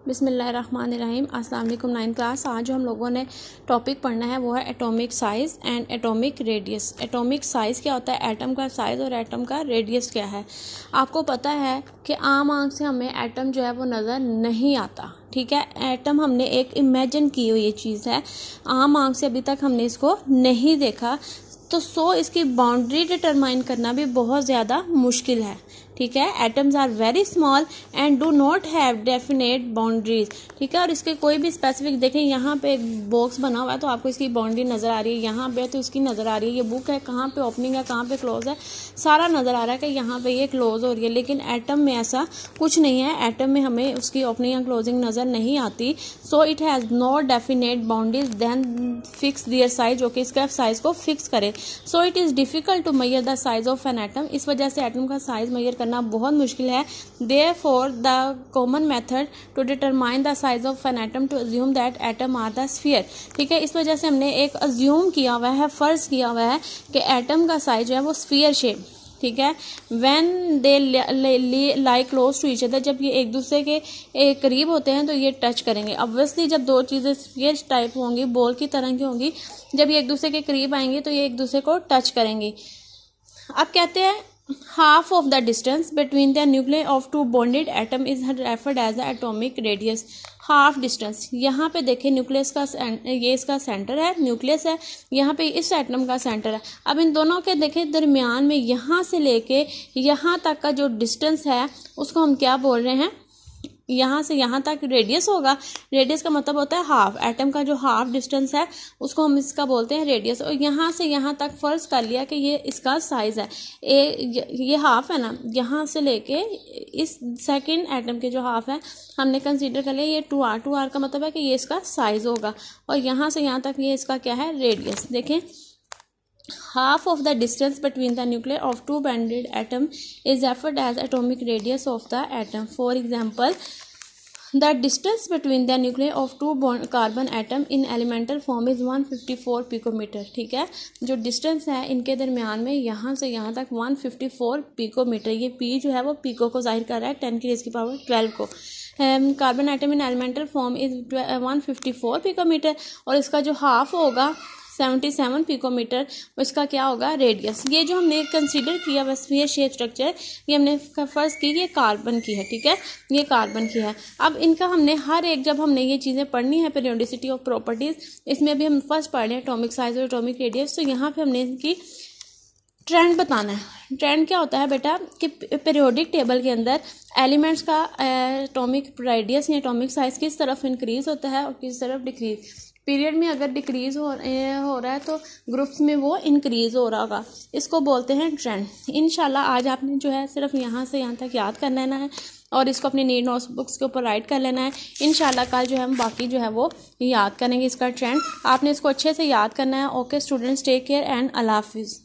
बिस्मिल्लाहिर्रहमानिर्रहीम। अस्सलाम वालेकुम। 9th class. आज जो हम लोगों ने टॉपिक पढ़ना है वो है atomic size and atomic radius. Atomic size क्या होता है, एटम का साइज़, और एटम का रेडियस क्या है। आपको पता है कि आम आँख से हमें एटम जो है वो नज़र नहीं आता, ठीक है। एटम हमने एक इमेजिन की हुई ये चीज़ है, आम आँख से अभी तक हमने इसको नहीं देखा, तो इसकी बाउंड्री डिटरमाइन करना भी बहुत ज़्यादा मुश्किल है, ठीक है। Atoms are very small and do not have definite boundaries, ठीक है। और इसके कोई भी स्पेसिफिक, देखें यहाँ पे एक बॉक्स बना हुआ है तो आपको इसकी बाउंड्री नज़र आ रही है, यहाँ पे तो इसकी नज़र आ रही है, ये बुक है कहाँ पे ओपनिंग है कहाँ पे क्लोज है, सारा नज़र आ रहा है कि यहाँ पे ये क्लोज हो रही है। लेकिन एटम में ऐसा कुछ नहीं है, एटम में हमें उसकी ओपनिंग या क्लोजिंग नज़र नहीं आती। So it has no definite boundaries then fix their size, जो कि इसका साइज को फिक्स करे। So it is difficult to measure the size of an atom. इस वजह से एटम का साइज मेजर करना बहुत मुश्किल है। Therefore, the common method to determine the size of an atom to assume that atom are the sphere, ठीक है। इस वजह से हमने एक अज्यूम किया हुआ है, फर्ज किया हुआ है कि एटम का साइज जो है वो स्फीयर शेप, ठीक है। When they lie close to each other, जब ये एक दूसरे के करीब होते हैं तो ये टच करेंगे। ऑब्वियसली जब दो चीज़ें स्फीयर टाइप होंगी, बॉल की तरह की होंगी, जब ये एक दूसरे के करीब आएंगी तो ये एक दूसरे को टच करेंगी। अब कहते हैं half of the distance between the nuclei of two bonded atom is referred as the atomic radius। Half distance, यहाँ पे देखें न्यूक्लियस का, ये इसका सेंटर है, न्यूक्लियस है, यहाँ पे इस एटम का सेंटर है। अब इन दोनों के देखें दरमियान में यहाँ से लेके यहाँ तक का जो डिस्टेंस है उसको हम क्या बोल रहे हैं, यहाँ से यहाँ तक रेडियस होगा। रेडियस का मतलब होता है हाफ, एटम का जो हाफ डिस्टेंस है उसको हम इसका बोलते हैं रेडियस। और यहाँ से यहाँ तक फर्ज कर लिया कि ये इसका साइज है, ये हाफ है ना, यहाँ से लेके इस सेकंड एटम के जो हाफ है हमने कंसीडर कर लिया ये 2r। 2r का मतलब है कि ये इसका साइज होगा, और यहाँ से यहाँ तक ये इसका क्या है, रेडियस। देखें, half of the distance between the nuclei of two bonded atom is referred as atomic radius of the atom। For example, the distance between the nuclei of two carbon atom in elemental form is 154 picometer, ठीक है। जो distance है इनके दरमियान में यहाँ से यहाँ तक 154 पिकोमीटर, ये पी जो है वो पिको को जाहिर कर रहा है 10 की रेज़ की पावर 12 को। Carbon atom in elemental form is 154 picometre, और इसका जो हाफ होगा 77 पिकोमीटर, इसका क्या होगा, रेडियस। ये जो हमने कंसीडर किया वह स्फीयर शेप स्ट्रक्चर, ये हमने फर्स्ट की ये कार्बन की है, ठीक है, ये कार्बन की है। अब इनका हमने हर एक, जब हमने ये चीज़ें पढ़नी है, पीरियोडिसिटी ऑफ प्रॉपर्टीज़, इसमें भी हम फर्स्ट पढ़ रहे हैं एटॉमिक साइज और एटॉमिक रेडियस, तो यहाँ पे हमने इनकी ट्रेंड बताना है। ट्रेंड क्या होता है बेटा कि पीरियोडिक टेबल के अंदर एलिमेंट्स का एटॉमिक रेडियस या एटॉमिक साइज किस तरफ इंक्रीज होता है और किस तरफ डिक्रीज। पीरियड में अगर डिक्रीज हो रहा है तो ग्रुप्स में वो इंक्रीज हो रहा होगा, इसको बोलते हैं ट्रेंड। इंशाल्लाह आज आपने जो है सिर्फ यहाँ से यहाँ तक याद कर लेना है और इसको अपनी नीड नोटबुक्स के ऊपर राइट कर लेना है। इंशाल्लाह कल जो है हम बाकी जो है वो याद करेंगे इसका ट्रेंड। आपने इसको अच्छे से याद करना है। Okay students, take care and अल्लाह हाफिज़।